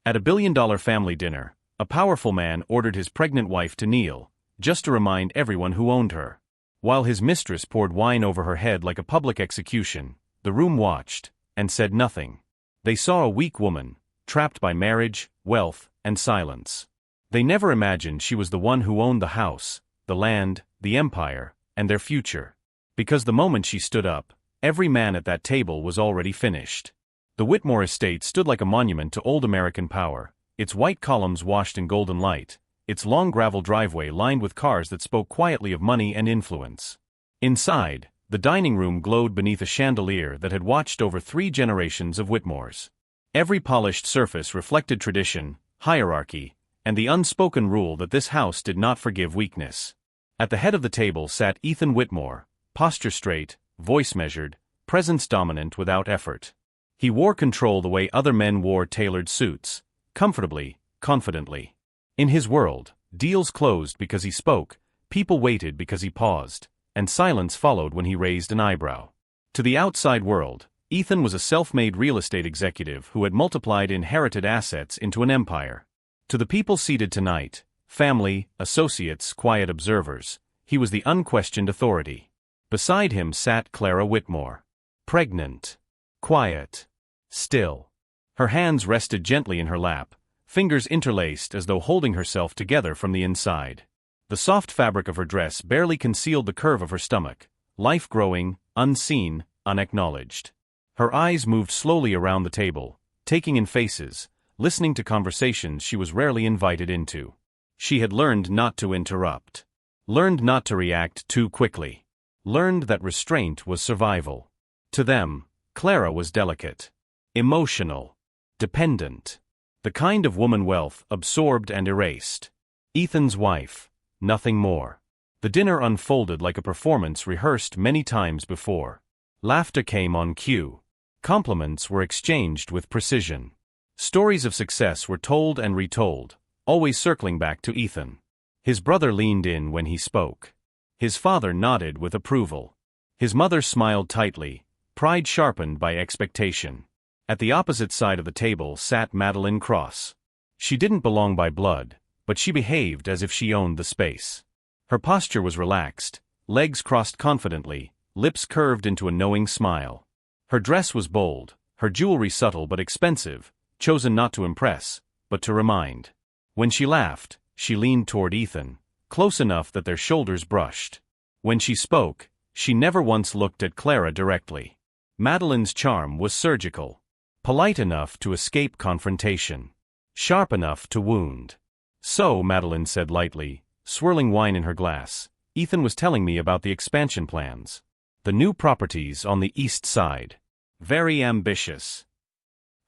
At a billion-dollar family dinner, a powerful man ordered his pregnant wife to kneel, just to remind everyone who owned her. While his mistress poured wine over her head like a public execution, the room watched, and said nothing. They saw a weak woman, trapped by marriage, wealth, and silence. They never imagined she was the one who owned the house, the land, the empire, and their future. Because the moment she stood up, every man at that table was already finished. The Whitmore estate stood like a monument to old American power, its white columns washed in golden light, its long gravel driveway lined with cars that spoke quietly of money and influence. Inside, the dining room glowed beneath a chandelier that had watched over 3 generations of Whitmores. Every polished surface reflected tradition, hierarchy, and the unspoken rule that this house did not forgive weakness. At the head of the table sat Ethan Whitmore, posture straight, voice measured, presence dominant without effort. He wore control the way other men wore tailored suits, comfortably, confidently. In his world, deals closed because he spoke, people waited because he paused, and silence followed when he raised an eyebrow. To the outside world, Ethan was a self-made real estate executive who had multiplied inherited assets into an empire. To the people seated tonight, family, associates, quiet observers, he was the unquestioned authority. Beside him sat Clara Whitmore. Pregnant. Quiet. Still. Her hands rested gently in her lap, fingers interlaced as though holding herself together from the inside. The soft fabric of her dress barely concealed the curve of her stomach, life growing, unseen, unacknowledged. Her eyes moved slowly around the table, taking in faces, listening to conversations she was rarely invited into. She had learned not to interrupt. Learned not to react too quickly. Learned that restraint was survival. To them, Clara was delicate. Emotional. Dependent. The kind of woman wealth absorbed and erased. Ethan's wife. Nothing more. The dinner unfolded like a performance rehearsed many times before. Laughter came on cue. Compliments were exchanged with precision. Stories of success were told and retold, always circling back to Ethan. His brother leaned in when he spoke. His father nodded with approval. His mother smiled tightly, pride sharpened by expectation. At the opposite side of the table sat Madeline Cross. She didn't belong by blood, but she behaved as if she owned the space. Her posture was relaxed, legs crossed confidently, lips curved into a knowing smile. Her dress was bold, her jewelry subtle but expensive, chosen not to impress, but to remind. When she laughed, she leaned toward Ethan, close enough that their shoulders brushed. When she spoke, she never once looked at Clara directly. Madeline's charm was surgical. Polite enough to escape confrontation. Sharp enough to wound. So, Madeline said lightly, swirling wine in her glass, Ethan was telling me about the expansion plans. The new properties on the east side. Very ambitious.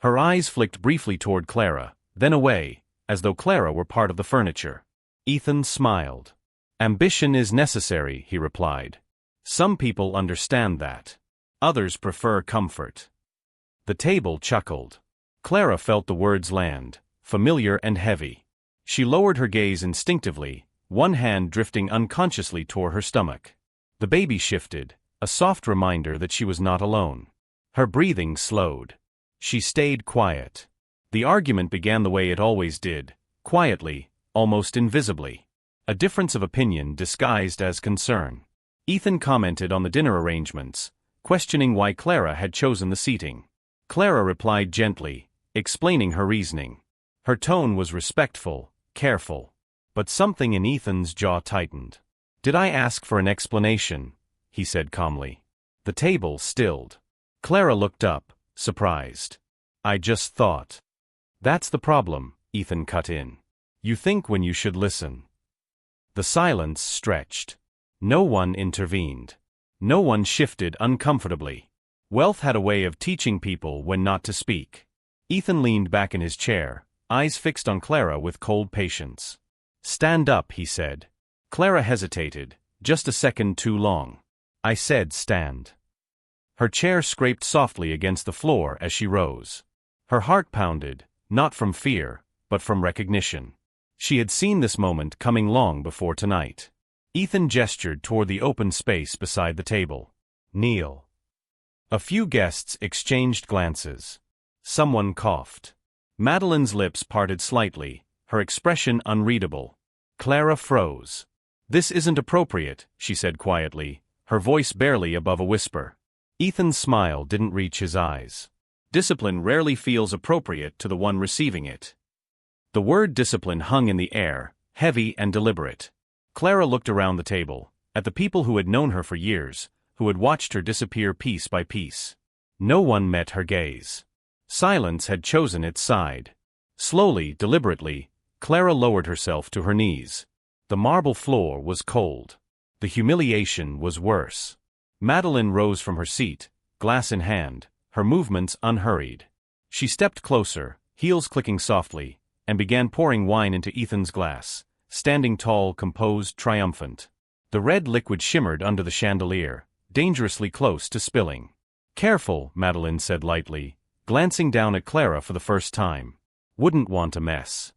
Her eyes flicked briefly toward Clara, then away, as though Clara were part of the furniture. Ethan smiled. Ambition is necessary, he replied. Some people understand that. Others prefer comfort. The table chuckled. Clara felt the words land, familiar and heavy. She lowered her gaze instinctively, one hand drifting unconsciously toward her stomach. The baby shifted, a soft reminder that she was not alone. Her breathing slowed. She stayed quiet. The argument began the way it always did, quietly, almost invisibly. A difference of opinion disguised as concern. Ethan commented on the dinner arrangements, questioning why Clara had chosen the seating. Clara replied gently, explaining her reasoning. Her tone was respectful, careful. But something in Ethan's jaw tightened. "Did I ask for an explanation?" he said calmly. The table stilled. Clara looked up, surprised. "I just thought." "That's the problem," Ethan cut in. "You think when you should listen." The silence stretched. No one intervened. No one shifted uncomfortably. Wealth had a way of teaching people when not to speak. Ethan leaned back in his chair, eyes fixed on Clara with cold patience. "Stand up," he said. Clara hesitated, just a second too long. "I said stand." Her chair scraped softly against the floor as she rose. Her heart pounded, not from fear, but from recognition. She had seen this moment coming long before tonight. Ethan gestured toward the open space beside the table. "Kneel." A few guests exchanged glances. Someone coughed. Madeline's lips parted slightly, her expression unreadable. Clara froze. "This isn't appropriate," she said quietly, her voice barely above a whisper. Ethan's smile didn't reach his eyes. Discipline rarely feels appropriate to the one receiving it. The word discipline hung in the air, heavy and deliberate. Clara looked around the table, at the people who had known her for years, who had watched her disappear piece by piece. No one met her gaze. Silence had chosen its side. Slowly, deliberately, Clara lowered herself to her knees. The marble floor was cold. The humiliation was worse. Madeline rose from her seat, glass in hand, her movements unhurried. She stepped closer, heels clicking softly, and began pouring wine into Ethan's glass, standing tall, composed, triumphant. The red liquid shimmered under the chandelier, dangerously close to spilling. "Careful," Madeline said lightly, glancing down at Clara for the first time. "Wouldn't want a mess."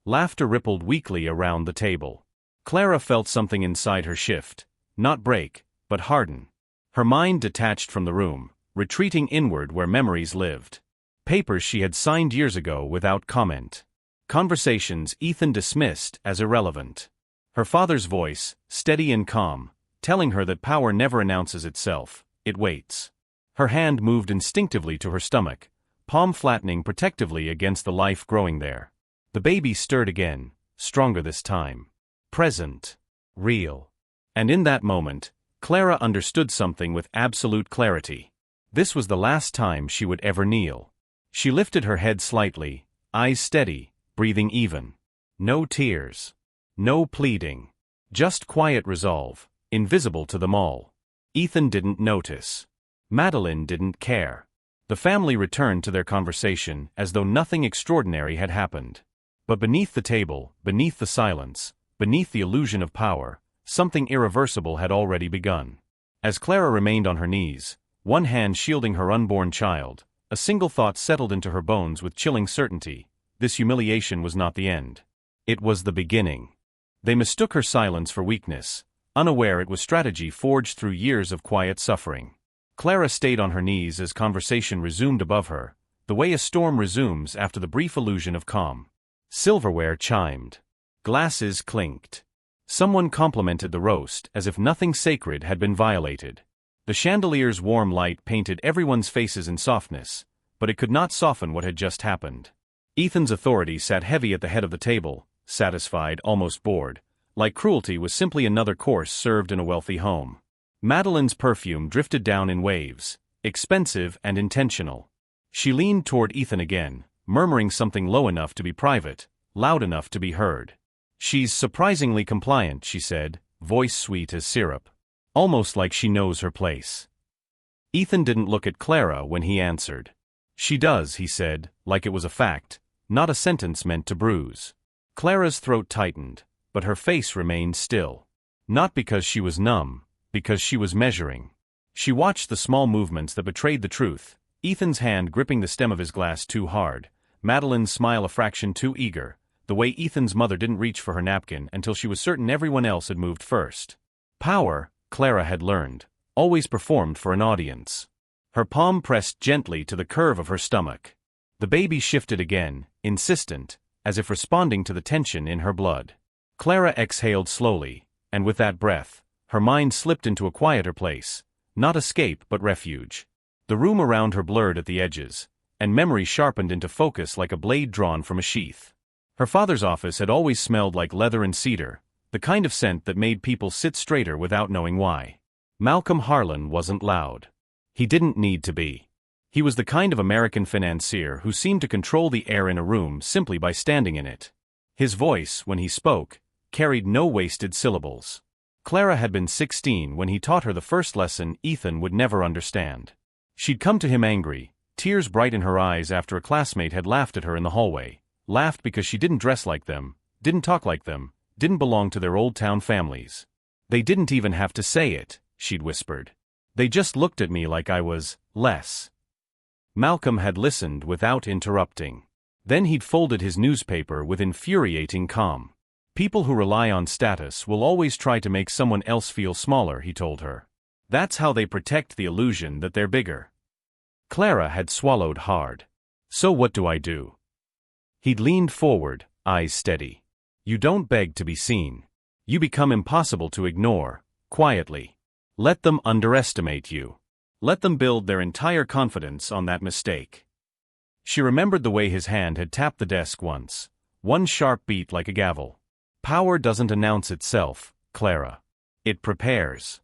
Laughter rippled weakly around the table. Clara felt something inside her shift, not break, but harden. Her mind detached from the room, retreating inward where memories lived. Papers she had signed years ago without comment. Conversations Ethan dismissed as irrelevant. Her father's voice, steady and calm, telling her that power never announces itself, it waits. Her hand moved instinctively to her stomach, palm flattening protectively against the life growing there. The baby stirred again, stronger this time. Present. Real. And in that moment, Clara understood something with absolute clarity. This was the last time she would ever kneel. She lifted her head slightly, eyes steady, breathing even. No tears. No pleading. Just quiet resolve, invisible to them all. Ethan didn't notice. Madeline didn't care. The family returned to their conversation as though nothing extraordinary had happened. But beneath the table, beneath the silence, beneath the illusion of power, something irreversible had already begun. As Clara remained on her knees, one hand shielding her unborn child, a single thought settled into her bones with chilling certainty: this humiliation was not the end. It was the beginning. They mistook her silence for weakness, unaware it was strategy forged through years of quiet suffering. Clara stayed on her knees as conversation resumed above her, the way a storm resumes after the brief illusion of calm. Silverware chimed. Glasses clinked. Someone complimented the roast as if nothing sacred had been violated. The chandelier's warm light painted everyone's faces in softness, but it could not soften what had just happened. Ethan's authority sat heavy at the head of the table, satisfied, almost bored, like cruelty was simply another course served in a wealthy home. Madeline's perfume drifted down in waves, expensive and intentional. She leaned toward Ethan again, murmuring something low enough to be private, loud enough to be heard. "She's surprisingly compliant," she said, voice sweet as syrup. Almost like she knows her place. Ethan didn't look at Clara when he answered. "She does," he said, like it was a fact, not a sentence meant to bruise. Clara's throat tightened, but her face remained still. Not because she was numb, because she was measuring. She watched the small movements that betrayed the truth, Ethan's hand gripping the stem of his glass too hard, Madeline's smile a fraction too eager, the way Ethan's mother didn't reach for her napkin until she was certain everyone else had moved first. Power, Clara had learned, always performed for an audience. Her palm pressed gently to the curve of her stomach. The baby shifted again, insistent, as if responding to the tension in her blood. Clara exhaled slowly, and with that breath, her mind slipped into a quieter place, not escape but refuge. The room around her blurred at the edges, and memory sharpened into focus like a blade drawn from a sheath. Her father's office had always smelled like leather and cedar, the kind of scent that made people sit straighter without knowing why. Malcolm Harlan wasn't loud. He didn't need to be. He was the kind of American financier who seemed to control the air in a room simply by standing in it. His voice, when he spoke, carried no wasted syllables. Clara had been 16 when he taught her the first lesson Ethan would never understand. She'd come to him angry, tears bright in her eyes after a classmate had laughed at her in the hallway, laughed because she didn't dress like them, didn't talk like them, didn't belong to their old town families. "They didn't even have to say it," she'd whispered. "They just looked at me like I was less." Malcolm had listened without interrupting. Then he'd folded his newspaper with infuriating calm. "People who rely on status will always try to make someone else feel smaller," he told her. "That's how they protect the illusion that they're bigger." Clara had swallowed hard. "So what do I do?" He'd leaned forward, eyes steady. You don't beg to be seen. You become impossible to ignore, quietly. Let them underestimate you. Let them build their entire confidence on that mistake. She remembered the way his hand had tapped the desk once, one sharp beat like a gavel. Power doesn't announce itself, Clara. It prepares.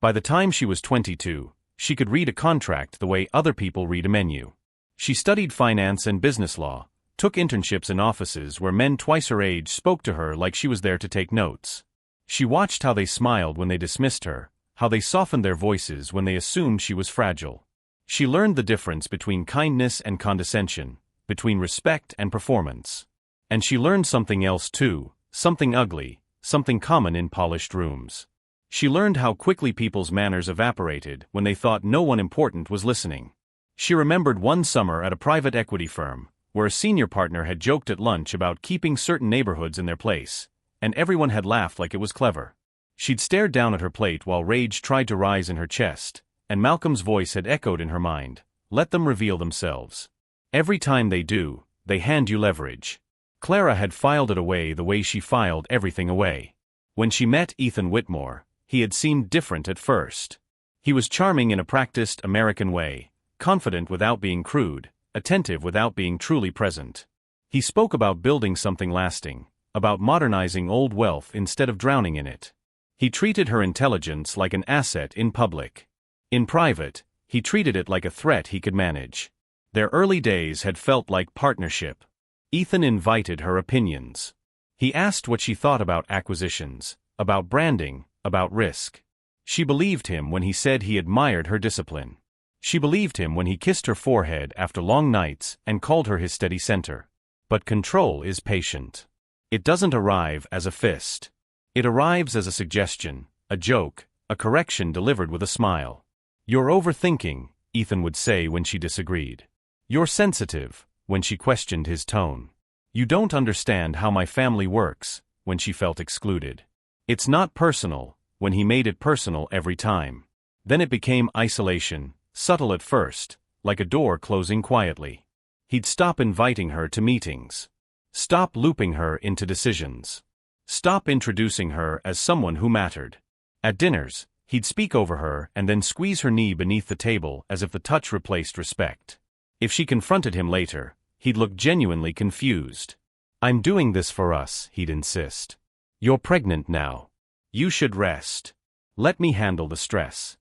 By the time she was 22, she could read a contract the way other people read a menu. She studied finance and business law, took internships in offices where men twice her age spoke to her like she was there to take notes. She watched how they smiled when they dismissed her, how they softened their voices when they assumed she was fragile. She learned the difference between kindness and condescension, between respect and performance. And she learned something else too, something ugly, something common in polished rooms. She learned how quickly people's manners evaporated when they thought no one important was listening. She remembered one summer at a private equity firm, where a senior partner had joked at lunch about keeping certain neighborhoods in their place, and everyone had laughed like it was clever. She'd stared down at her plate while rage tried to rise in her chest, and Malcolm's voice had echoed in her mind, let them reveal themselves. Every time they do, they hand you leverage. Clara had filed it away the way she filed everything away. When she met Ethan Whitmore, he had seemed different at first. He was charming in a practiced American way, confident without being crude, attentive without being truly present. He spoke about building something lasting, about modernizing old wealth instead of drowning in it. He treated her intelligence like an asset in public. In private, he treated it like a threat he could manage. Their early days had felt like partnership. Ethan invited her opinions. He asked what she thought about acquisitions, about branding, about risk. She believed him when he said he admired her discipline. She believed him when he kissed her forehead after long nights and called her his steady center. But control is patient. It doesn't arrive as a fist. It arrives as a suggestion, a joke, a correction delivered with a smile. You're overthinking, Ethan would say when she disagreed. You're sensitive, when she questioned his tone. You don't understand how my family works, when she felt excluded. It's not personal, when he made it personal every time. Then it became isolation, subtle at first, like a door closing quietly. He'd stop inviting her to meetings. Stop looping her into decisions. Stop introducing her as someone who mattered. At dinners, he'd speak over her and then squeeze her knee beneath the table as if the touch replaced respect. If she confronted him later, he'd look genuinely confused. I'm doing this for us, he'd insist. You're pregnant now. You should rest. Let me handle the stress.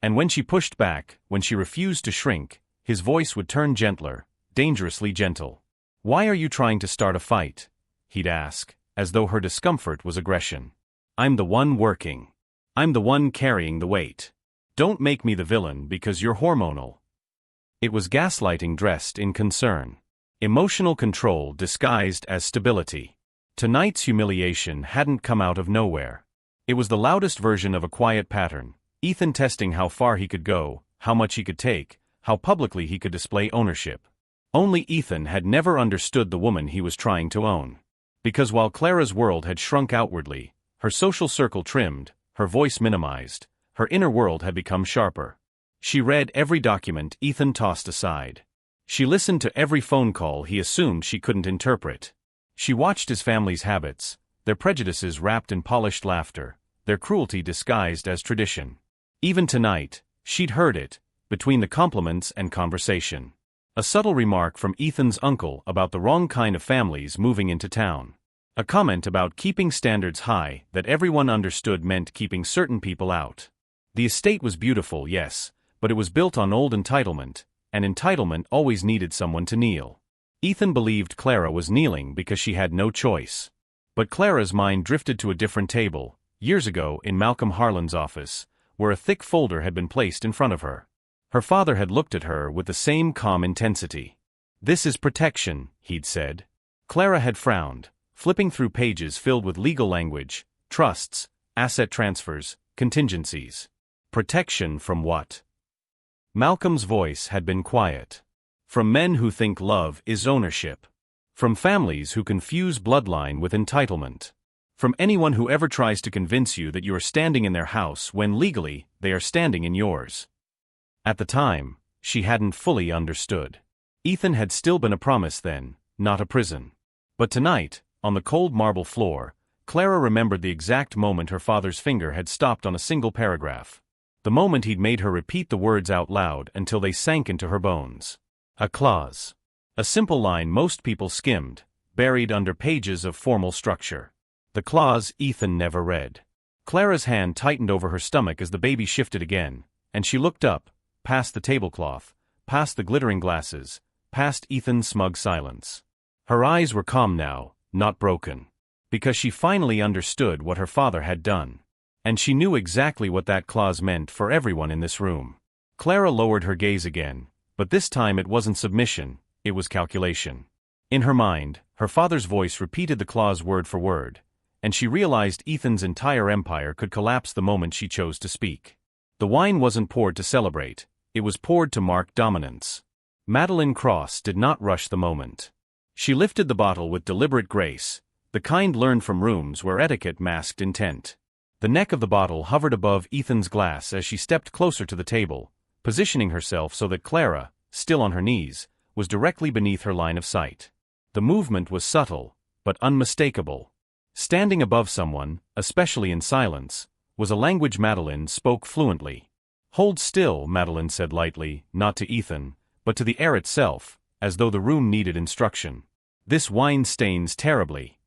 And when she pushed back, when she refused to shrink, his voice would turn gentler, dangerously gentle. Why are you trying to start a fight? He'd ask, as though her discomfort was aggression. I'm the one working. I'm the one carrying the weight. Don't make me the villain because you're hormonal. It was gaslighting dressed in concern. Emotional control disguised as stability. Tonight's humiliation hadn't come out of nowhere. It was the loudest version of a quiet pattern, Ethan testing how far he could go, how much he could take, how publicly he could display ownership. Only Ethan had never understood the woman he was trying to own. Because while Clara's world had shrunk outwardly, her social circle trimmed, her voice minimized, her inner world had become sharper. She read every document Ethan tossed aside. She listened to every phone call he assumed she couldn't interpret. She watched his family's habits, their prejudices wrapped in polished laughter, their cruelty disguised as tradition. Even tonight, she'd heard it, between the compliments and conversation. A subtle remark from Ethan's uncle about the wrong kind of families moving into town. A comment about keeping standards high that everyone understood meant keeping certain people out. The estate was beautiful, yes, but it was built on old entitlement, and entitlement always needed someone to kneel. Ethan believed Clara was kneeling because she had no choice. But Clara's mind drifted to a different table, years ago in Malcolm Harlan's office, where a thick folder had been placed in front of her. Her father had looked at her with the same calm intensity. This is protection, he'd said. Clara had frowned, flipping through pages filled with legal language, trusts, asset transfers, contingencies. Protection from what? Malcolm's voice had been quiet. From men who think love is ownership. From families who confuse bloodline with entitlement. From anyone who ever tries to convince you that you are standing in their house when legally they are standing in yours. At the time, she hadn't fully understood. Ethan had still been a promise then, not a prison. But tonight, on the cold marble floor, Clara remembered the exact moment her father's finger had stopped on a single paragraph. The moment he'd made her repeat the words out loud until they sank into her bones. A clause. A simple line most people skimmed, buried under pages of formal structure. The clause Ethan never read. Clara's hand tightened over her stomach as the baby shifted again, and she looked up, past the tablecloth, past the glittering glasses, past Ethan's smug silence. Her eyes were calm now, not broken. Because she finally understood what her father had done. And she knew exactly what that clause meant for everyone in this room. Clara lowered her gaze again, but this time it wasn't submission, it was calculation. In her mind, her father's voice repeated the clause word for word, and she realized Ethan's entire empire could collapse the moment she chose to speak. The wine wasn't poured to celebrate, it was poured to mark dominance. Madeline Cross did not rush the moment. She lifted the bottle with deliberate grace, the kind learned from rooms where etiquette masked intent. The neck of the bottle hovered above Ethan's glass as she stepped closer to the table, positioning herself so that Clara, still on her knees, was directly beneath her line of sight. The movement was subtle, but unmistakable. Standing above someone, especially in silence, was a language Madeline spoke fluently. "Hold still," Madeline said lightly, not to Ethan, but to the air itself, as though the room needed instruction. "This wine stains terribly."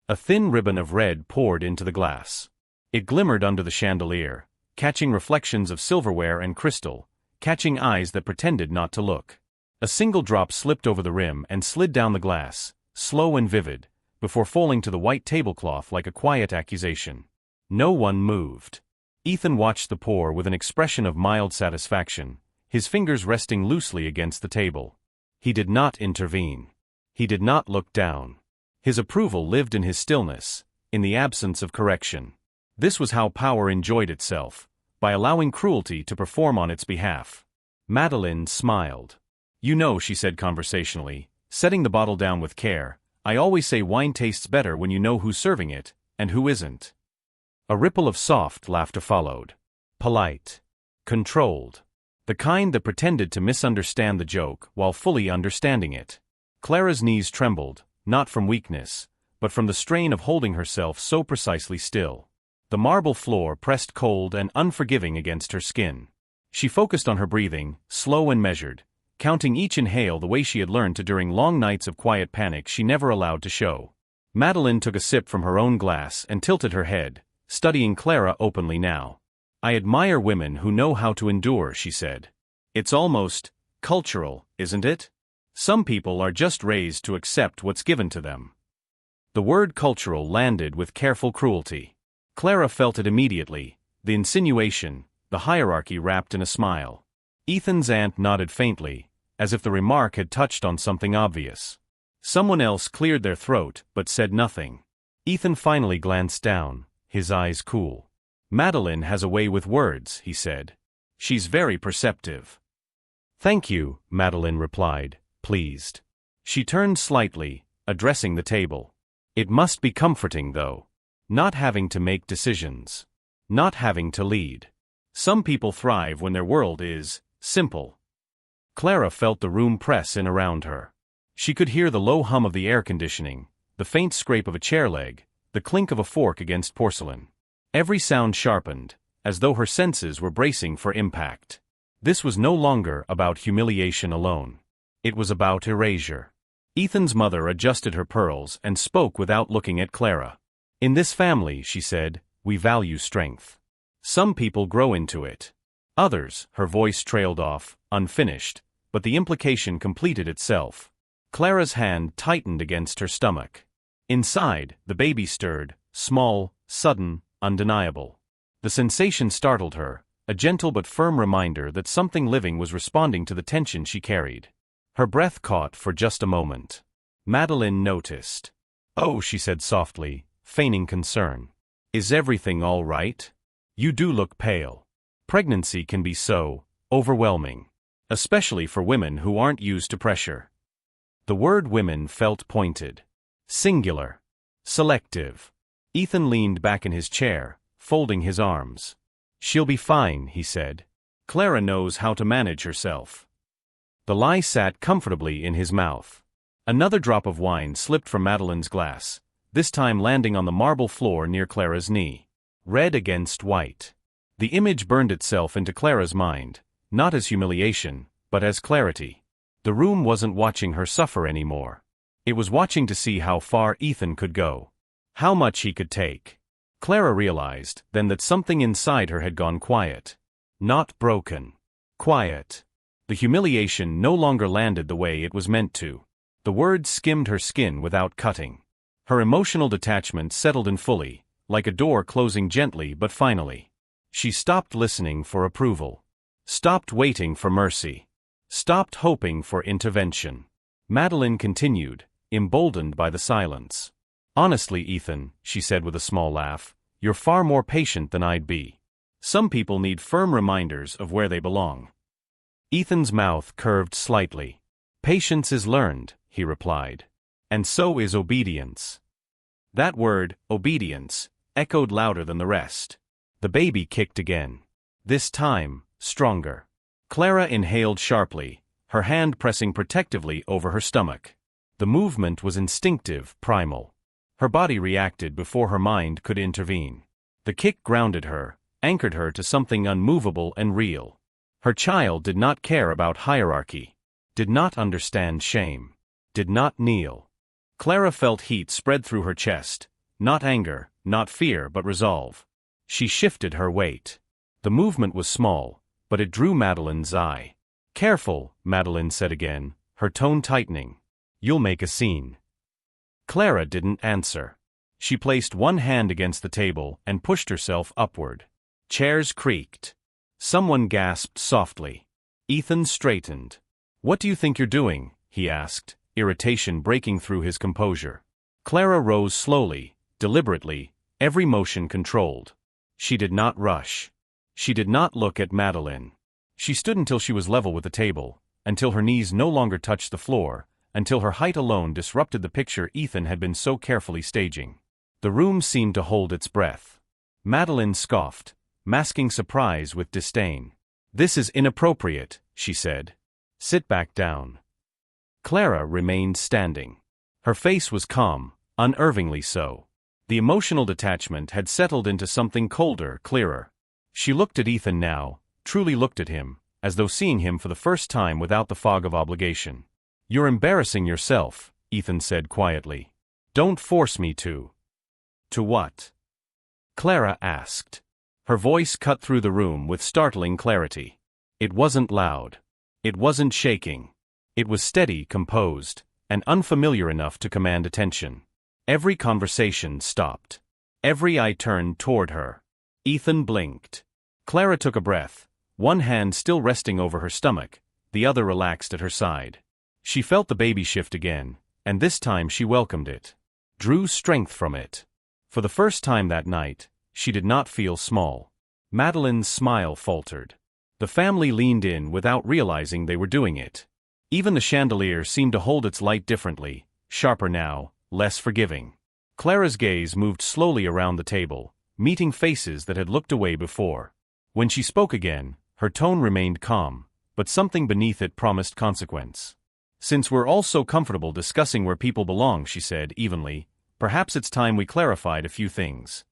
A thin ribbon of red poured into the glass. It glimmered under the chandelier, catching reflections of silverware and crystal, catching eyes that pretended not to look. A single drop slipped over the rim and slid down the glass, slow and vivid, before falling to the white tablecloth like a quiet accusation. No one moved. Ethan watched the pour with an expression of mild satisfaction, his fingers resting loosely against the table. He did not intervene. He did not look down. His approval lived in his stillness, in the absence of correction. This was how power enjoyed itself, by allowing cruelty to perform on its behalf. Madeline smiled. "You know," she said conversationally, setting the bottle down with care, "I always say wine tastes better when you know who's serving it, and who isn't." A ripple of soft laughter followed. Polite. Controlled. The kind that pretended to misunderstand the joke while fully understanding it. Clara's knees trembled, not from weakness, but from the strain of holding herself so precisely still. The marble floor pressed cold and unforgiving against her skin. She focused on her breathing, slow and measured, counting each inhale the way she had learned to during long nights of quiet panic she never allowed to show. Madeline took a sip from her own glass and tilted her head, studying Clara openly now. "I admire women who know how to endure," she said. "It's almost cultural, isn't it? Some people are just raised to accept what's given to them." The word cultural landed with careful cruelty. Clara felt it immediately, the insinuation, the hierarchy wrapped in a smile. Ethan's aunt nodded faintly, as if the remark had touched on something obvious. Someone else cleared their throat but said nothing. Ethan finally glanced down, his eyes cool. "Madeline has a way with words," he said. "She's very perceptive." "Thank you," Madeline replied, pleased. She turned slightly, addressing the table. "It must be comforting, though. Not having to make decisions. Not having to lead. Some people thrive when their world is simple." Clara felt the room press in around her. She could hear the low hum of the air conditioning, the faint scrape of a chair leg, the clink of a fork against porcelain. Every sound sharpened, as though her senses were bracing for impact. This was no longer about humiliation alone. It was about erasure. Ethan's mother adjusted her pearls and spoke without looking at Clara. "In this family," she said, "we value strength. Some people grow into it. Others," her voice trailed off, unfinished, but the implication completed itself. Clara's hand tightened against her stomach. Inside, the baby stirred, small, sudden, undeniable. The sensation startled her, a gentle but firm reminder that something living was responding to the tension she carried. Her breath caught for just a moment. Madeline noticed. "Oh," she said softly, feigning concern. "Is everything all right? You do look pale." Pregnancy can be so overwhelming, especially for women who aren't used to pressure. The word women felt pointed. Singular. Selective. Ethan leaned back in his chair, folding his arms. "She'll be fine," he said. "Clara knows how to manage herself." The lie sat comfortably in his mouth. Another drop of wine slipped from Madeline's glass, this time landing on the marble floor near Clara's knee. Red against white. The image burned itself into Clara's mind, not as humiliation, but as clarity. The room wasn't watching her suffer anymore. It was watching to see how far Ethan could go. How much he could take. Clara realized then that something inside her had gone quiet. Not broken. Quiet. The humiliation no longer landed the way it was meant to. The words skimmed her skin without cutting. Her emotional detachment settled in fully, like a door closing gently but finally. She stopped listening for approval. Stopped waiting for mercy. Stopped hoping for intervention. Madeline continued, emboldened by the silence. "Honestly, Ethan," she said with a small laugh, "you're far more patient than I'd be. Some people need firm reminders of where they belong." Ethan's mouth curved slightly. "Patience is learned," he replied. "And so is obedience." That word, obedience, echoed louder than the rest. The baby kicked again. This time, stronger. Clara inhaled sharply, her hand pressing protectively over her stomach. The movement was instinctive, primal. Her body reacted before her mind could intervene. The kick grounded her, anchored her to something unmovable and real. Her child did not care about hierarchy. Did not understand shame. Did not kneel. Clara felt heat spread through her chest. Not anger, not fear, but resolve. She shifted her weight. The movement was small, but it drew Madeline's eye. "Careful," Madeline said again, her tone tightening. "You'll make a scene." Clara didn't answer. She placed one hand against the table and pushed herself upward. Chairs creaked. Someone gasped softly. Ethan straightened. "What do you think you're doing?" he asked, irritation breaking through his composure. Clara rose slowly, deliberately, every motion controlled. She did not rush. She did not look at Madeline. She stood until she was level with the table, until her knees no longer touched the floor, until her height alone disrupted the picture Ethan had been so carefully staging. The room seemed to hold its breath. Madeline scoffed, masking surprise with disdain. "This is inappropriate," she said. "Sit back down." Clara remained standing. Her face was calm, unnervingly so. The emotional detachment had settled into something colder, clearer. She looked at Ethan now, truly looked at him, as though seeing him for the first time without the fog of obligation. "You're embarrassing yourself," Ethan said quietly. "Don't force me to." "To what?" Clara asked. Her voice cut through the room with startling clarity. It wasn't loud. It wasn't shaking. It was steady, composed, and unfamiliar enough to command attention. Every conversation stopped. Every eye turned toward her. Ethan blinked. Clara took a breath, one hand still resting over her stomach, the other relaxed at her side. She felt the baby shift again, and this time she welcomed it. Drew strength from it. For the first time that night, she did not feel small. Madeline's smile faltered. The family leaned in without realizing they were doing it. Even the chandelier seemed to hold its light differently, sharper now, less forgiving. Clara's gaze moved slowly around the table, meeting faces that had looked away before. When she spoke again, her tone remained calm, but something beneath it promised consequence. "Since we're all so comfortable discussing where people belong," she said evenly, "perhaps it's time we clarified a few things."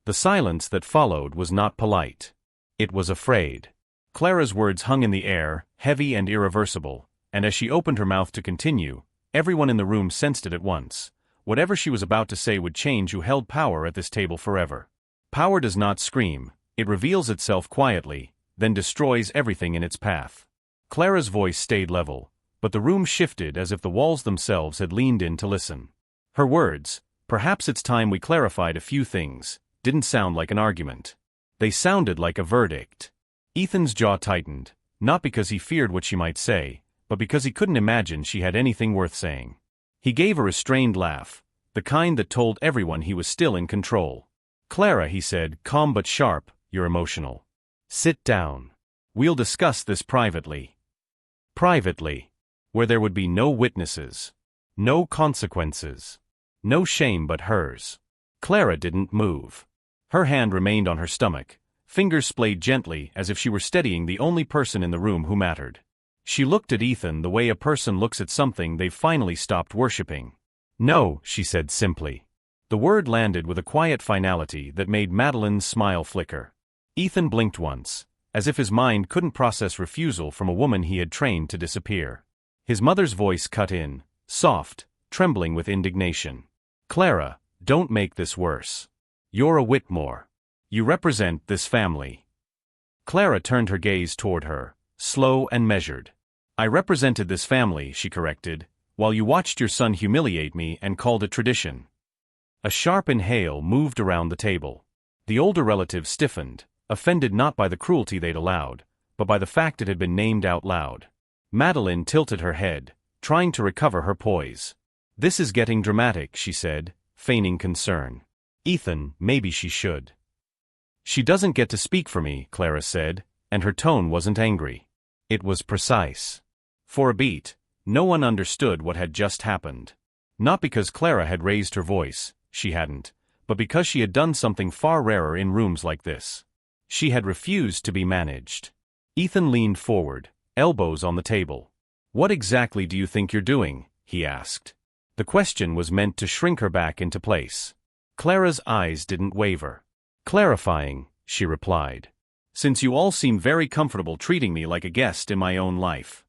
The silence that followed was not polite. It was afraid. Clara's words hung in the air, heavy and irreversible, and as she opened her mouth to continue, everyone in the room sensed it at once. Whatever she was about to say would change who held power at this table forever. Power does not scream, it reveals itself quietly, then destroys everything in its path. Clara's voice stayed level, but the room shifted as if the walls themselves had leaned in to listen. Her words, "Perhaps it's time we clarified a few things," didn't sound like an argument. They sounded like a verdict. Ethan's jaw tightened, not because he feared what she might say, but because he couldn't imagine she had anything worth saying. He gave a restrained laugh, the kind that told everyone he was still in control. "Clara," he said, calm but sharp, "you're emotional. Sit down. We'll discuss this privately." Privately. Where there would be no witnesses. No consequences. No shame but hers. Clara didn't move. Her hand remained on her stomach, fingers splayed gently as if she were steadying the only person in the room who mattered. She looked at Ethan the way a person looks at something they've finally stopped worshipping. "No," she said simply. The word landed with a quiet finality that made Madeline's smile flicker. Ethan blinked once, as if his mind couldn't process refusal from a woman he had trained to disappear. His mother's voice cut in, soft, trembling with indignation. "Clara, don't make this worse. You're a Whitmore. You represent this family." Clara turned her gaze toward her, slow and measured. "I represented this family," she corrected, "while you watched your son humiliate me and called it tradition." A sharp inhale moved around the table. The older relative stiffened, offended not by the cruelty they'd allowed, but by the fact it had been named out loud. Madeline tilted her head, trying to recover her poise. "This is getting dramatic," she said, feigning concern. "Ethan, maybe she should." "She doesn't get to speak for me," Clara said, and her tone wasn't angry. It was precise. For a beat, no one understood what had just happened. Not because Clara had raised her voice, she hadn't, but because she had done something far rarer in rooms like this. She had refused to be managed. Ethan leaned forward, elbows on the table. "What exactly do you think you're doing?" he asked. The question was meant to shrink her back into place. Clara's eyes didn't waver. "Clarifying," she replied. "Since you all seem very comfortable treating me like a guest in my own life."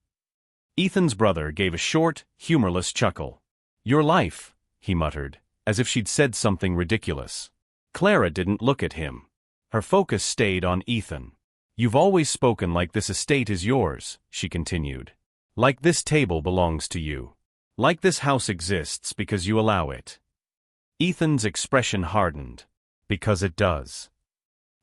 Ethan's brother gave a short, humorless chuckle. "Your life," he muttered, as if she'd said something ridiculous. Clara didn't look at him. Her focus stayed on Ethan. "You've always spoken like this estate is yours," she continued. "Like this table belongs to you. Like this house exists because you allow it." Ethan's expression hardened. "Because it does."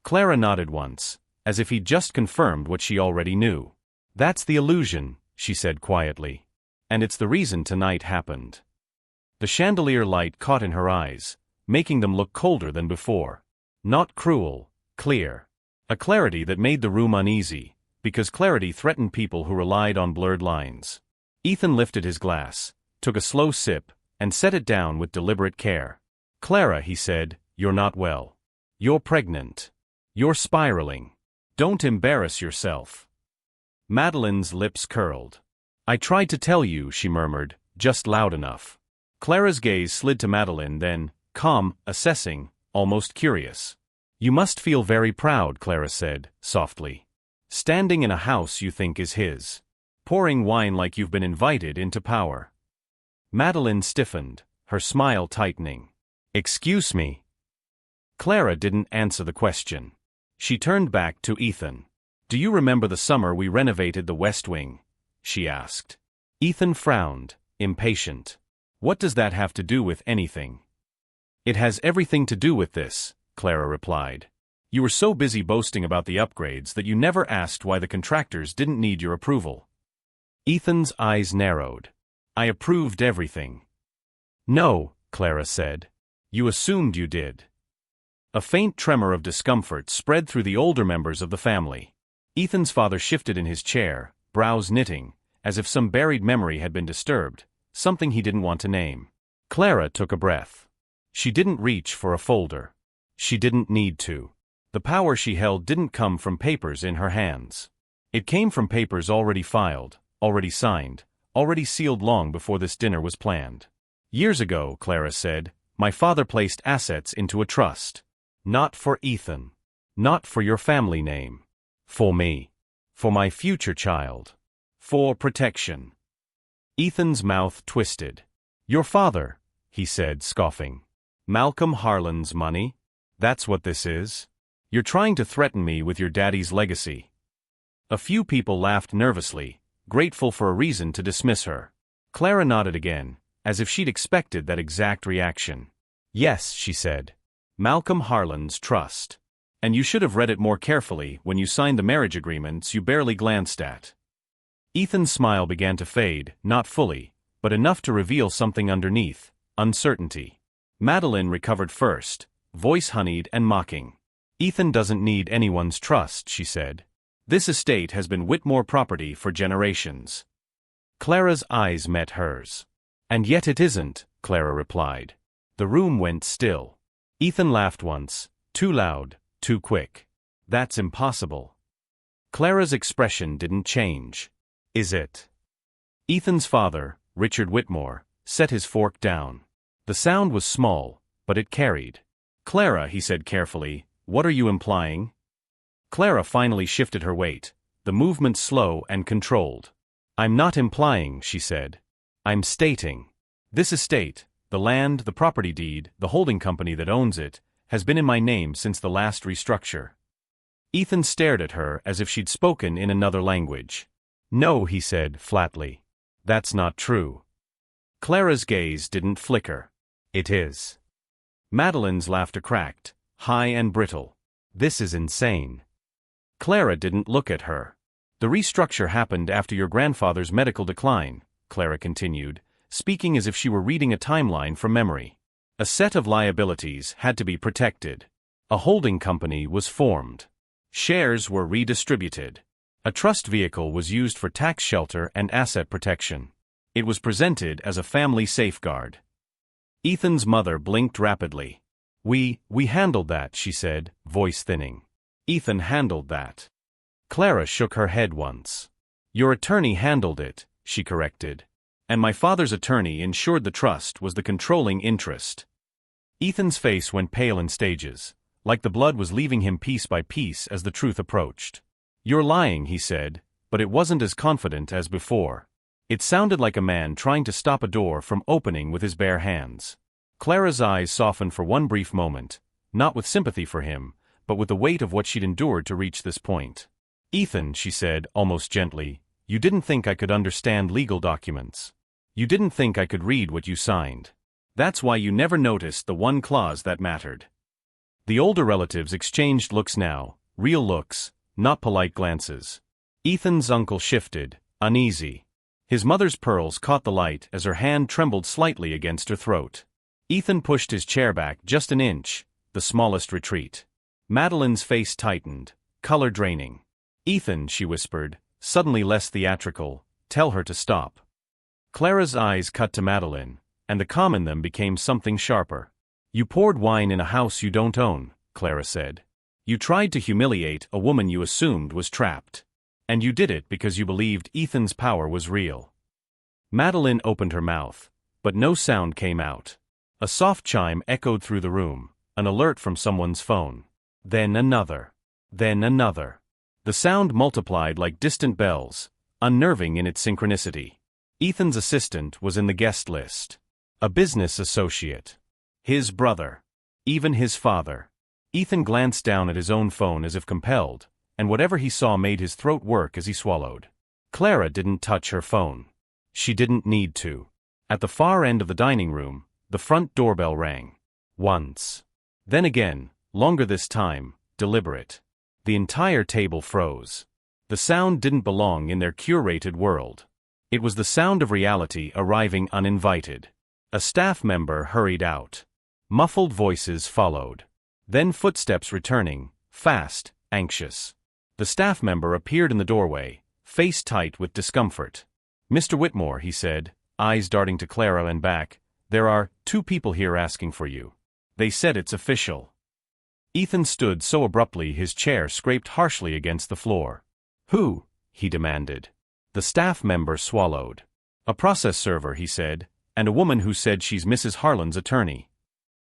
Clara nodded once, as if he'd just confirmed what she already knew. "That's the illusion," she said quietly. "And it's the reason tonight happened." The chandelier light caught in her eyes, making them look colder than before. Not cruel, clear. A clarity that made the room uneasy, because clarity threatened people who relied on blurred lines. Ethan lifted his glass, took a slow sip, and set it down with deliberate care. "Clara," he said, "you're not well. You're pregnant. You're spiraling. Don't embarrass yourself." Madeline's lips curled. "I tried to tell you," she murmured, just loud enough. Clara's gaze slid to Madeline, then, calm, assessing, almost curious. "You must feel very proud," Clara said, softly. "Standing in a house you think is his. Pouring wine like you've been invited into power." Madeline stiffened, her smile tightening. "Excuse me." Clara didn't answer the question. She turned back to Ethan. "Do you remember the summer we renovated the West Wing?" she asked. Ethan frowned, impatient. "What does that have to do with anything?" "It has everything to do with this," Clara replied. "You were so busy boasting about the upgrades that you never asked why the contractors didn't need your approval." Ethan's eyes narrowed. "I approved everything." "No," Clara said. "You assumed you did." A faint tremor of discomfort spread through the older members of the family. Ethan's father shifted in his chair, brows knitting, as if some buried memory had been disturbed, something he didn't want to name. Clara took a breath. She didn't reach for a folder. She didn't need to. The power she held didn't come from papers in her hands. It came from papers already filed, already signed, already sealed long before this dinner was planned. "Years ago," Clara said, "my father placed assets into a trust. Not for Ethan. Not for your family name. For me. For my future child. For protection." Ethan's mouth twisted. "Your father," he said, scoffing. "Malcolm Harlan's money? That's what this is? You're trying to threaten me with your daddy's legacy." A few people laughed nervously, grateful for a reason to dismiss her. Clara nodded again, as if she'd expected that exact reaction. "Yes," she said. "Malcolm Harlan's trust. And you should have read it more carefully when you signed the marriage agreements you barely glanced at." Ethan's smile began to fade, not fully, but enough to reveal something underneath: uncertainty. Madeline recovered first, voice honeyed and mocking. "Ethan doesn't need anyone's trust," she said. "This estate has been Whitmore property for generations." Clara's eyes met hers. "And yet it isn't," Clara replied. The room went still. Ethan laughed once, too loud, too quick. "That's impossible." Clara's expression didn't change. Is it? Ethan's father, Richard Whitmore, set his fork down. The sound was small, but it carried. Clara, he said carefully, what are you implying? Clara finally shifted her weight, the movement slow and controlled. I'm not implying, she said. I'm stating. This estate, the land, the property deed, the holding company that owns it, has been in my name since the last restructure. Ethan stared at her as if she'd spoken in another language. No, he said flatly. That's not true. Clara's gaze didn't flicker. It is. Madeline's laughter cracked, high and brittle. This is insane. Clara didn't look at her. The restructure happened after your grandfather's medical decline, Clara continued, speaking as if she were reading a timeline from memory. A set of liabilities had to be protected. A holding company was formed. Shares were redistributed. A trust vehicle was used for tax shelter and asset protection. It was presented as a family safeguard. Ethan's mother blinked rapidly. We handled that, she said, voice thinning. Ethan handled that. Clara shook her head once. Your attorney handled it, she corrected. And my father's attorney ensured the trust was the controlling interest. Ethan's face went pale in stages, like the blood was leaving him piece by piece as the truth approached. You're lying, he said, but it wasn't as confident as before. It sounded like a man trying to stop a door from opening with his bare hands. Clara's eyes softened for one brief moment, not with sympathy for him, but with the weight of what she'd endured to reach this point. Ethan, she said, almost gently, you didn't think I could understand legal documents. You didn't think I could read what you signed. That's why you never noticed the one clause that mattered. The older relatives exchanged looks now, real looks, not polite glances. Ethan's uncle shifted, uneasy. His mother's pearls caught the light as her hand trembled slightly against her throat. Ethan pushed his chair back just an inch, the smallest retreat. Madeline's face tightened, color draining. Ethan, she whispered, suddenly less theatrical, tell her to stop. Clara's eyes cut to Madeline, and the calm in them became something sharper. You poured wine in a house you don't own, Clara said. You tried to humiliate a woman you assumed was trapped. And you did it because you believed Ethan's power was real. Madeline opened her mouth, but no sound came out. A soft chime echoed through the room, an alert from someone's phone. Then another. Then another. The sound multiplied like distant bells, unnerving in its synchronicity. Ethan's assistant was in the guest list. A business associate. His brother. Even his father. Ethan glanced down at his own phone as if compelled, and whatever he saw made his throat work as he swallowed. Clara didn't touch her phone. She didn't need to. At the far end of the dining room, the front doorbell rang. Once. Then again, longer this time, deliberate. The entire table froze. The sound didn't belong in their curated world. It was the sound of reality arriving uninvited. A staff member hurried out. Muffled voices followed. Then footsteps returning, fast, anxious. The staff member appeared in the doorway, face tight with discomfort. Mr. Whitmore, he said, eyes darting to Clara and back, there are 2 people here asking for you. They said it's official. Ethan stood so abruptly his chair scraped harshly against the floor. Who? He demanded. The staff member swallowed. A process server, he said, and a woman who said she's Mrs. Harlan's attorney.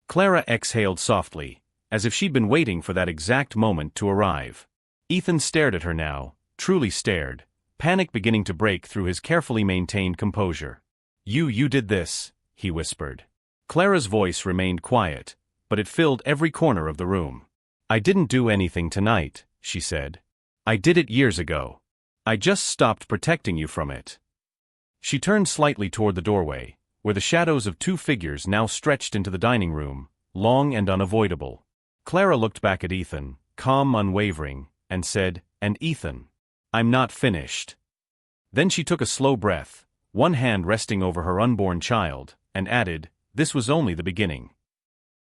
Clara exhaled softly, as if she'd been waiting for that exact moment to arrive. Ethan stared at her now, truly stared, panic beginning to break through his carefully maintained composure. You did this, he whispered. Clara's voice remained quiet, but it filled every corner of the room. I didn't do anything tonight, she said. I did it years ago. I just stopped protecting you from it. She turned slightly toward the doorway, where the shadows of 2 figures now stretched into the dining room, long and unavoidable. Clara looked back at Ethan, calm, unwavering, and said, and Ethan, I'm not finished. Then she took a slow breath, one hand resting over her unborn child, and added, this was only the beginning.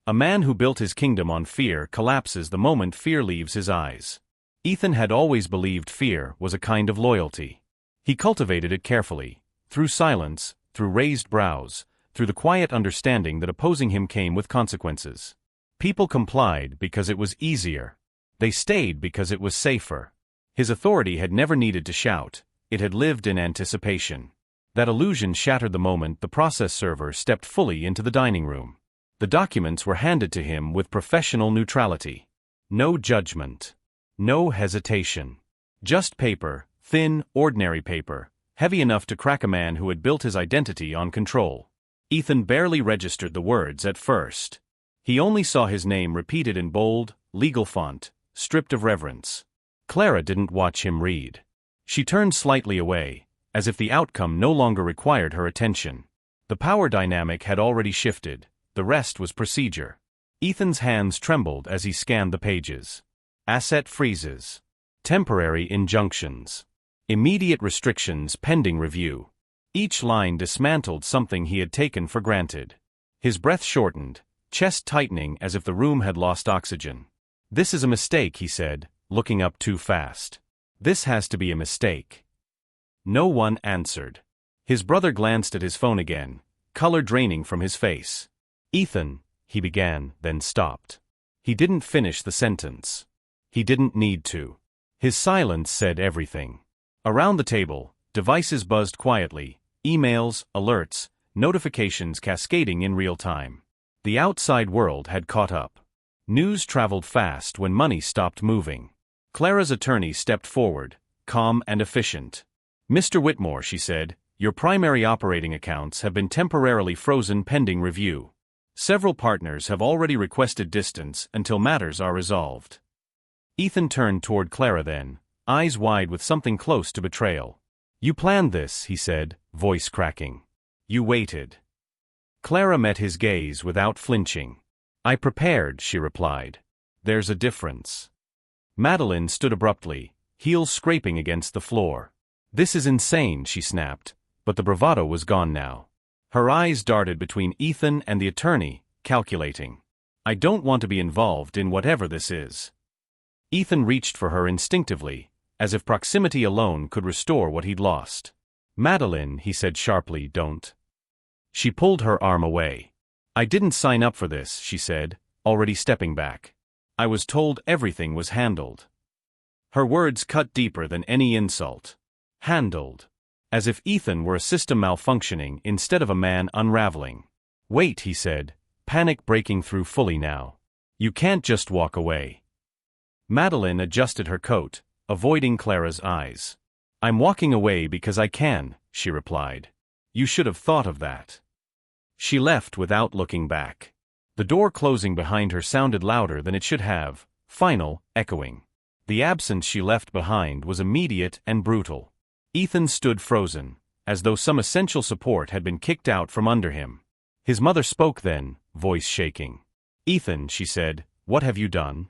A man who built his kingdom on fear collapses the moment fear leaves his eyes. Ethan had always believed fear was a kind of loyalty. He cultivated it carefully, through silence, through raised brows, through the quiet understanding that opposing him came with consequences. People complied because it was easier. They stayed because it was safer. His authority had never needed to shout, It had lived in anticipation. That illusion shattered the moment the process server stepped fully into the dining room. The documents were handed to him with professional neutrality. No judgment. No hesitation. Just paper, thin, ordinary paper, heavy enough to crack a man who had built his identity on control. Ethan barely registered the words at first. He only saw his name repeated in bold, legal font, stripped of reverence. Clara didn't watch him read. She turned slightly away, as if the outcome no longer required her attention. The power dynamic had already shifted, the rest was procedure. Ethan's hands trembled as he scanned the pages. Asset freezes. Temporary injunctions. Immediate restrictions pending review. Each line dismantled something he had taken for granted. His breath shortened, chest tightening as if the room had lost oxygen. "This is a mistake," he said, looking up too fast. "This has to be a mistake." No one answered. His brother glanced at his phone again, color draining from his face. "Ethan," he began, then stopped. He didn't finish the sentence. He didn't need to. His silence said everything. Around the table, devices buzzed quietly, emails, alerts, notifications cascading in real time. The outside world had caught up. News traveled fast when money stopped moving. Clara's attorney stepped forward, calm and efficient. "Mr. Whitmore," she said, "your primary operating accounts have been temporarily frozen pending review. Several partners have already requested distance until matters are resolved." Ethan turned toward Clara then, eyes wide with something close to betrayal. "You planned this," he said, voice cracking. "You waited." Clara met his gaze without flinching. "I prepared," she replied. "There's a difference." Madeline stood abruptly, heels scraping against the floor. "This is insane," she snapped, but the bravado was gone now. Her eyes darted between Ethan and the attorney, calculating. "I don't want to be involved in whatever this is." Ethan reached for her instinctively, as if proximity alone could restore what he'd lost. "Madeline," he said sharply, "don't." She pulled her arm away. "I didn't sign up for this," she said, already stepping back. "I was told everything was handled." Her words cut deeper than any insult. Handled. As if Ethan were a system malfunctioning instead of a man unraveling. "Wait," he said, panic breaking through fully now. "You can't just walk away." Madeline adjusted her coat, avoiding Clara's eyes. "I'm walking away because I can," she replied. "You should have thought of that." She left without looking back. The door closing behind her sounded louder than it should have, final, echoing. The absence she left behind was immediate and brutal. Ethan stood frozen, as though some essential support had been kicked out from under him. His mother spoke then, voice shaking. "Ethan," she said, "what have you done?"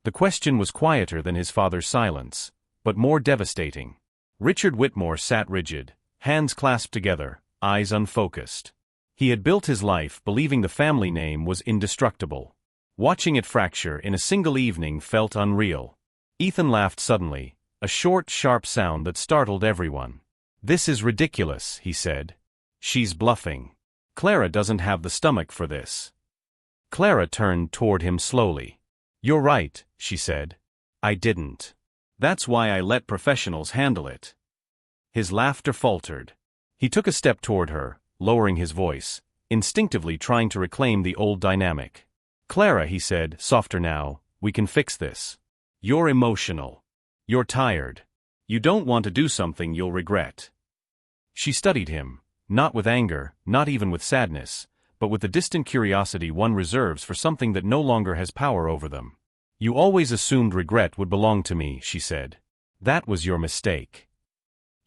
The question was quieter than his father's silence, but more devastating. Richard Whitmore sat rigid, hands clasped together, eyes unfocused. He had built his life believing the family name was indestructible. Watching it fracture in a single evening felt unreal. Ethan laughed suddenly, a short, sharp sound that startled everyone. "This is ridiculous," he said. "She's bluffing. Clara doesn't have the stomach for this." Clara turned toward him slowly. "You're right," she said. "I didn't. That's why I let professionals handle it." His laughter faltered. He took a step toward her, lowering his voice, instinctively trying to reclaim the old dynamic. "Clara," he said, softer now, "we can fix this. You're emotional. You're tired. You don't want to do something you'll regret." She studied him, not with anger, not even with sadness, but with the distant curiosity one reserves for something that no longer has power over them. "You always assumed regret would belong to me," she said. "That was your mistake."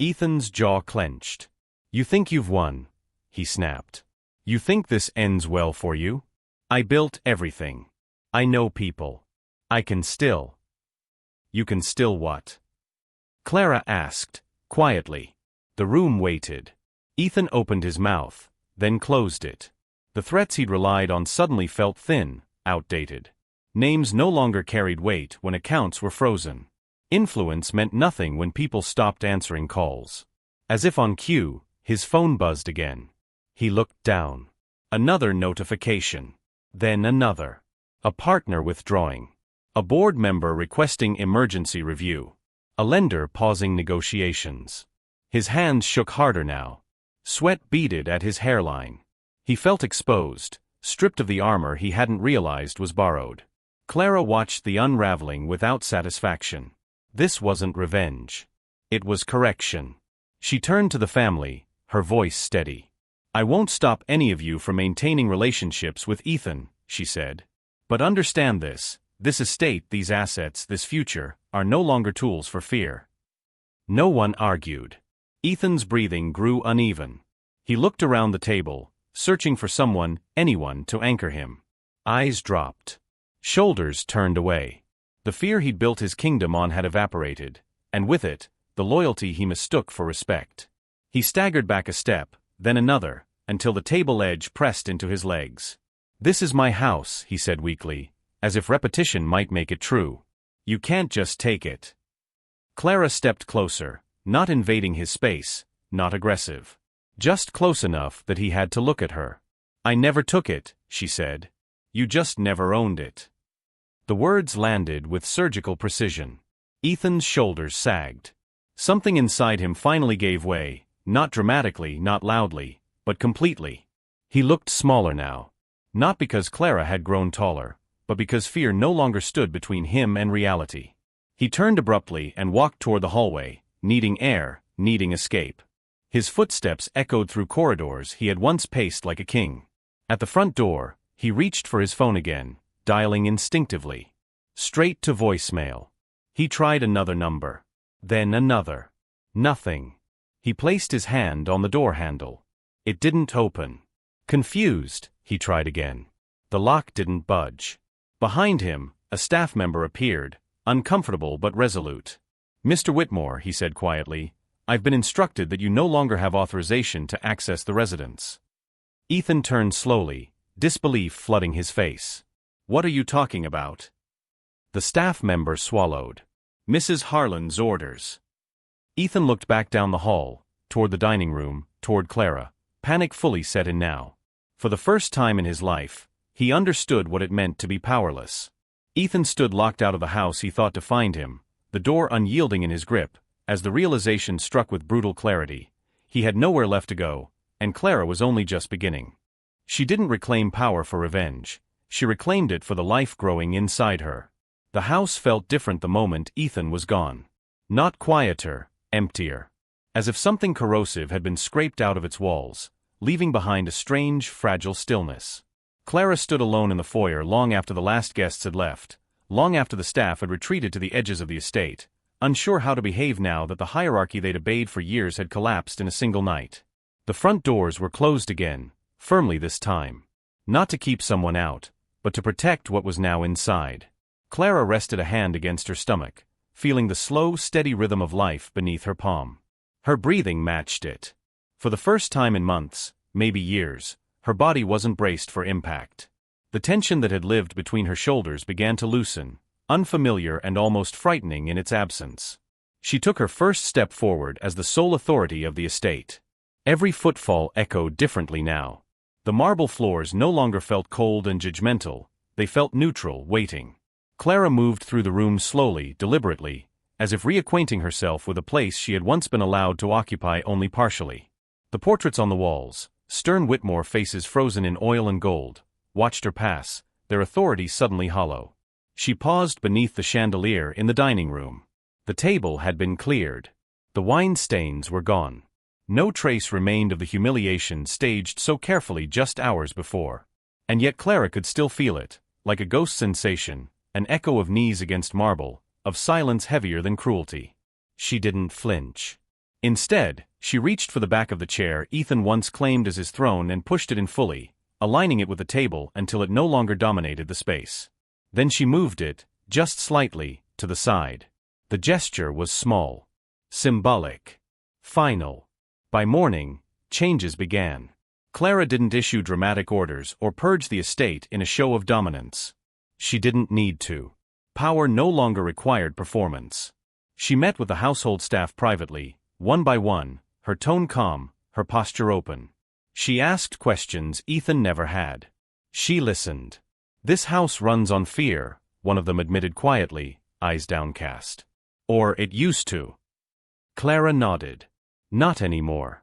Ethan's jaw clenched. "You think you've won," he snapped. "You think this ends well for you? I built everything. I know people. I can still." "You can still what?" Clara asked, quietly. The room waited. Ethan opened his mouth, then closed it. The threats he'd relied on suddenly felt thin, outdated. Names no longer carried weight when accounts were frozen. Influence meant nothing when people stopped answering calls. As if on cue, his phone buzzed again. He looked down. Another notification. Then another. A partner withdrawing. A board member requesting emergency review. A lender pausing negotiations. His hands shook harder now. Sweat beaded at his hairline. He felt exposed, stripped of the armor he hadn't realized was borrowed. Clara watched the unraveling without satisfaction. This wasn't revenge. It was correction. She turned to the family, her voice steady. "I won't stop any of you from maintaining relationships with Ethan," she said. "But understand this estate, these assets, this future, are no longer tools for fear." No one argued. Ethan's breathing grew uneven. He looked around the table, searching for someone, anyone, to anchor him. Eyes dropped. Shoulders turned away. The fear he'd built his kingdom on had evaporated, and with it, the loyalty he mistook for respect. He staggered back a step, then another, until the table edge pressed into his legs. "This is my house," he said weakly, as if repetition might make it true. "You can't just take it." Clara stepped closer, not invading his space, not aggressive. Just close enough that he had to look at her. "I never took it," she said. "You just never owned it." The words landed with surgical precision. Ethan's shoulders sagged. Something inside him finally gave way, not dramatically, not loudly, but completely. He looked smaller now. Not because Clara had grown taller, but because fear no longer stood between him and reality. He turned abruptly and walked toward the hallway, needing air, needing escape. His footsteps echoed through corridors he had once paced like a king. At the front door, he reached for his phone again, dialing instinctively. Straight to voicemail. He tried another number. Then another. Nothing. He placed his hand on the door handle. It didn't open. Confused, he tried again. The lock didn't budge. Behind him, a staff member appeared, uncomfortable but resolute. "Mr. Whitmore," he said quietly, "I've been instructed that you no longer have authorization to access the residence." Ethan turned slowly, disbelief flooding his face. "What are you talking about?" The staff member swallowed. "Mrs. Harlan's orders." Ethan looked back down the hall, toward the dining room, toward Clara. Panic fully set in now. For the first time in his life, he understood what it meant to be powerless. Ethan stood locked out of the house he thought to find him, the door unyielding in his grip, as the realization struck with brutal clarity. He had nowhere left to go, and Clara was only just beginning. She didn't reclaim power for revenge. She reclaimed it for the life growing inside her. The house felt different the moment Ethan was gone. Not quieter, emptier. As if something corrosive had been scraped out of its walls, leaving behind a strange, fragile stillness. Clara stood alone in the foyer long after the last guests had left, long after the staff had retreated to the edges of the estate, unsure how to behave now that the hierarchy they'd obeyed for years had collapsed in a single night. The front doors were closed again, firmly this time. Not to keep someone out, but to protect what was now inside. Clara rested a hand against her stomach, feeling the slow, steady rhythm of life beneath her palm. Her breathing matched it. For the first time in months, maybe years, her body wasn't braced for impact. The tension that had lived between her shoulders began to loosen, unfamiliar and almost frightening in its absence. She took her first step forward as the sole authority of the estate. Every footfall echoed differently now. The marble floors no longer felt cold and judgmental, they felt neutral, waiting. Clara moved through the room slowly, deliberately, as if reacquainting herself with a place she had once been allowed to occupy only partially. The portraits on the walls, stern Whitmore faces frozen in oil and gold, watched her pass, their authority suddenly hollow. She paused beneath the chandelier in the dining room. The table had been cleared. The wine stains were gone. No trace remained of the humiliation staged so carefully just hours before. And yet Clara could still feel it, like a ghost sensation, an echo of knees against marble, of silence heavier than cruelty. She didn't flinch. Instead, she reached for the back of the chair Ethan once claimed as his throne and pushed it in fully, aligning it with the table until it no longer dominated the space. Then she moved it, just slightly, to the side. The gesture was small. Symbolic. Final. By morning, changes began. Clara didn't issue dramatic orders or purge the estate in a show of dominance. She didn't need to. Power no longer required performance. She met with the household staff privately, one by one, her tone calm, her posture open. She asked questions Ethan never had. She listened. "This house runs on fear," one of them admitted quietly, eyes downcast. "Or it used to." Clara nodded. Not anymore.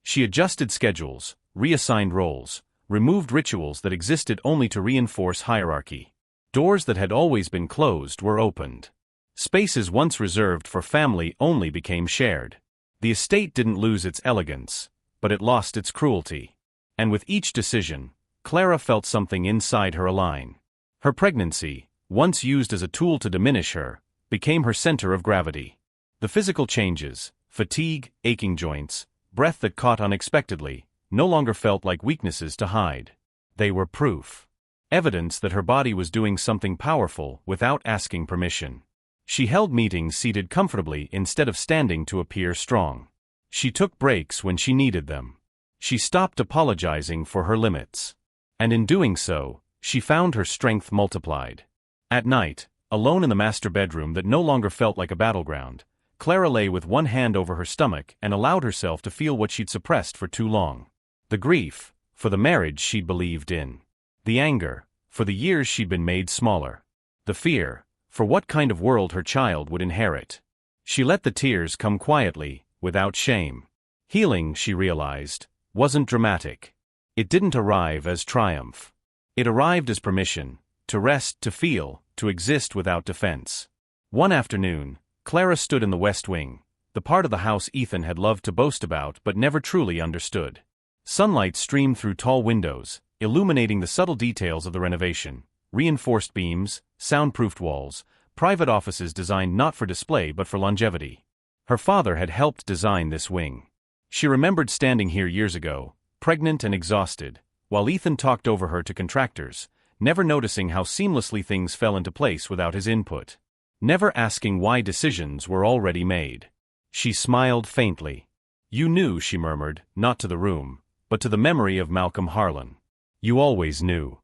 She adjusted schedules, reassigned roles, removed rituals that existed only to reinforce hierarchy. Doors that had always been closed were opened. Spaces once reserved for family only became shared. The estate didn't lose its elegance, but it lost its cruelty. And with each decision, Clara felt something inside her align. Her pregnancy, once used as a tool to diminish her, became her center of gravity. The physical changes, fatigue, aching joints, breath that caught unexpectedly, no longer felt like weaknesses to hide. They were proof. Evidence that her body was doing something powerful without asking permission. She held meetings seated comfortably instead of standing to appear strong. She took breaks when she needed them. She stopped apologizing for her limits. And in doing so, she found her strength multiplied. At night, alone in the master bedroom that no longer felt like a battleground, Clara lay with one hand over her stomach and allowed herself to feel what she'd suppressed for too long. The grief, for the marriage she'd believed in. The anger, for the years she'd been made smaller. The fear, for what kind of world her child would inherit. She let the tears come quietly, without shame. Healing, she realized, wasn't dramatic. It didn't arrive as triumph. It arrived as permission, to rest, to feel, to exist without defense. One afternoon, Clara stood in the West Wing, the part of the house Ethan had loved to boast about but never truly understood. Sunlight streamed through tall windows, illuminating the subtle details of the renovation: reinforced beams, soundproofed walls, private offices designed not for display but for longevity. Her father had helped design this wing. She remembered standing here years ago, pregnant and exhausted, while Ethan talked over her to contractors, never noticing how seamlessly things fell into place without his input. Never asking why decisions were already made. She smiled faintly. "You knew," she murmured, not to the room, but to the memory of Malcolm Harlan. "You always knew."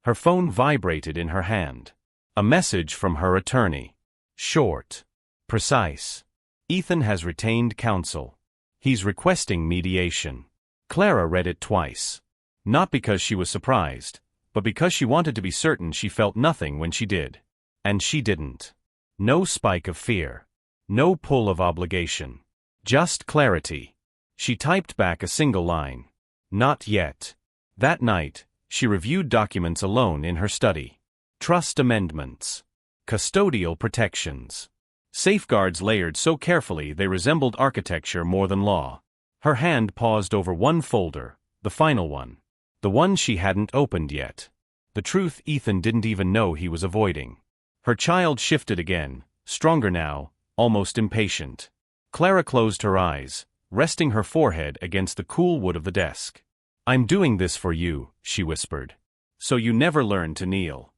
Her phone vibrated in her hand. A message from her attorney. Short. Precise. "Ethan has retained counsel. He's requesting mediation." Clara read it twice. Not because she was surprised, but because she wanted to be certain she felt nothing when she did. And she didn't. No spike of fear. No pull of obligation. Just clarity. She typed back a single line. "Not yet." That night, she reviewed documents alone in her study. Trust amendments. Custodial protections. Safeguards layered so carefully they resembled architecture more than law. Her hand paused over one folder, the final one. The one she hadn't opened yet. The truth Ethan didn't even know he was avoiding. Her child shifted again, stronger now, almost impatient. Clara closed her eyes, resting her forehead against the cool wood of the desk. "I'm doing this for you," she whispered. "So you never learn to kneel."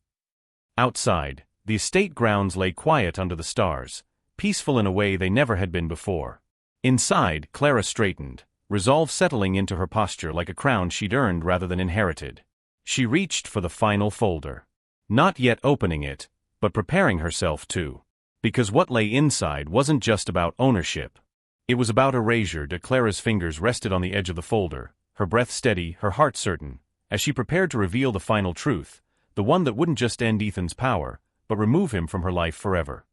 Outside, the estate grounds lay quiet under the stars, peaceful in a way they never had been before. Inside, Clara straightened, resolve settling into her posture like a crown she'd earned rather than inherited. She reached for the final folder. Not yet opening it, but preparing herself to. Because what lay inside wasn't just about ownership. It was about erasure. Clara's fingers rested on the edge of the folder, her breath steady, her heart certain, as she prepared to reveal the final truth, the one that wouldn't just end Ethan's power, but remove him from her life forever.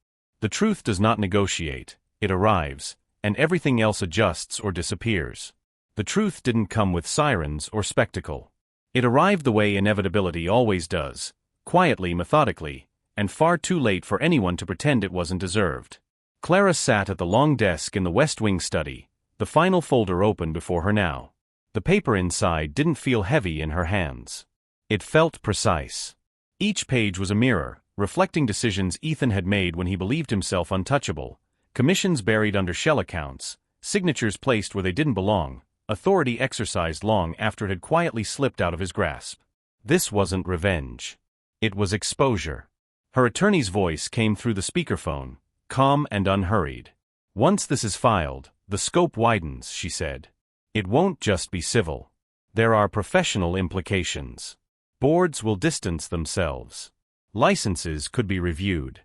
The truth does not negotiate, it arrives, and everything else adjusts or disappears. The truth didn't come with sirens or spectacle. It arrived the way inevitability always does, quietly, methodically, and far too late for anyone to pretend it wasn't deserved. Clara sat at the long desk in the West Wing study, the final folder open before her now. The paper inside didn't feel heavy in her hands. It felt precise. Each page was a mirror, reflecting decisions Ethan had made when he believed himself untouchable, commissions buried under shell accounts, signatures placed where they didn't belong, authority exercised long after it had quietly slipped out of his grasp. This wasn't revenge. It was exposure. Her attorney's voice came through the speakerphone, calm and unhurried. "Once this is filed, the scope widens," she said. "It won't just be civil. There are professional implications. Boards will distance themselves. Licenses could be reviewed."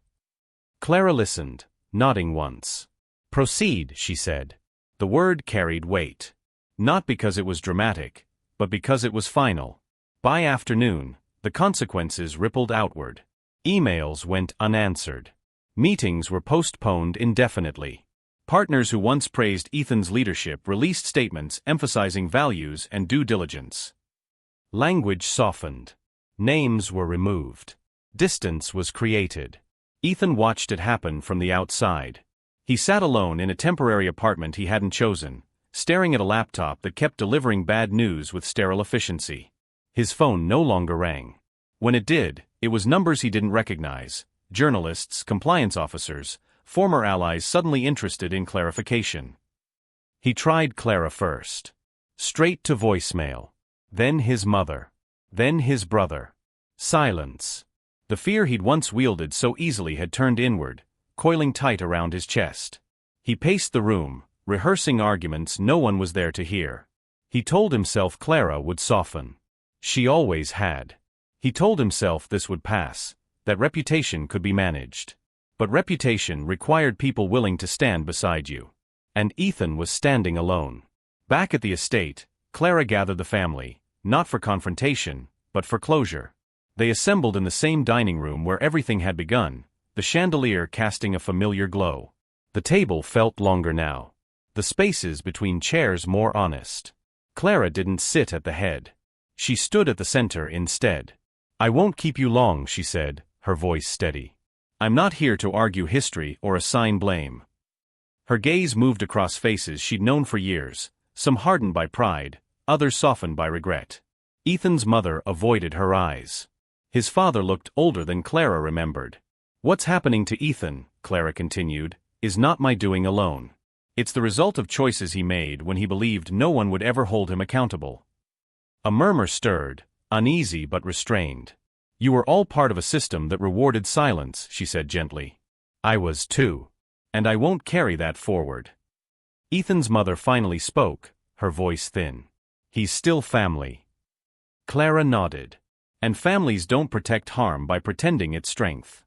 Clara listened, nodding once. "Proceed," she said. The word carried weight. Not because it was dramatic, but because it was final. By afternoon, the consequences rippled outward. Emails went unanswered. Meetings were postponed indefinitely. Partners who once praised Ethan's leadership released statements emphasizing values and due diligence. Language softened. Names were removed. Distance was created. Ethan watched it happen from the outside. He sat alone in a temporary apartment he hadn't chosen, staring at a laptop that kept delivering bad news with sterile efficiency. His phone no longer rang. When it did, it was numbers he didn't recognize: journalists, compliance officers, former allies suddenly interested in clarification. He tried Clara first. Straight to voicemail. Then his mother. Then his brother. Silence. The fear he'd once wielded so easily had turned inward, coiling tight around his chest. He paced the room, rehearsing arguments no one was there to hear. He told himself Clara would soften. She always had. He told himself this would pass, that reputation could be managed. But reputation required people willing to stand beside you. And Ethan was standing alone. Back at the estate, Clara gathered the family, not for confrontation, but for closure. They assembled in the same dining room where everything had begun, the chandelier casting a familiar glow. The table felt longer now. The spaces between chairs more honest. Clara didn't sit at the head. She stood at the center instead. "I won't keep you long," she said, her voice steady. "I'm not here to argue history or assign blame." Her gaze moved across faces she'd known for years, some hardened by pride, others softened by regret. Ethan's mother avoided her eyes. His father looked older than Clara remembered. "What's happening to Ethan," Clara continued, "is not my doing alone. It's the result of choices he made when he believed no one would ever hold him accountable." A murmur stirred, uneasy but restrained. "You were all part of a system that rewarded silence," she said gently. "I was too. And I won't carry that forward." Ethan's mother finally spoke, her voice thin. "He's still family." Clara nodded. "And families don't protect harm by pretending it's strength."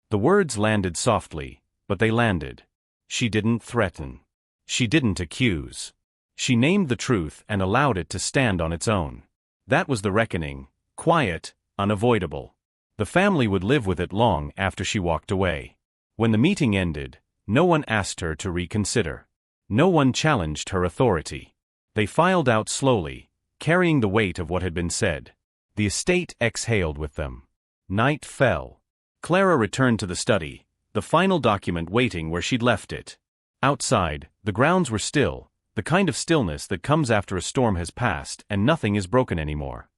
The words landed softly, but they landed. She didn't threaten. She didn't accuse. She named the truth and allowed it to stand on its own. That was the reckoning, quiet, unavoidable. The family would live with it long after she walked away. When the meeting ended, no one asked her to reconsider. No one challenged her authority. They filed out slowly, carrying the weight of what had been said. The estate exhaled with them. Night fell. Clara returned to the study, the final document waiting where she'd left it. Outside, the grounds were still, the kind of stillness that comes after a storm has passed and nothing is broken anymore.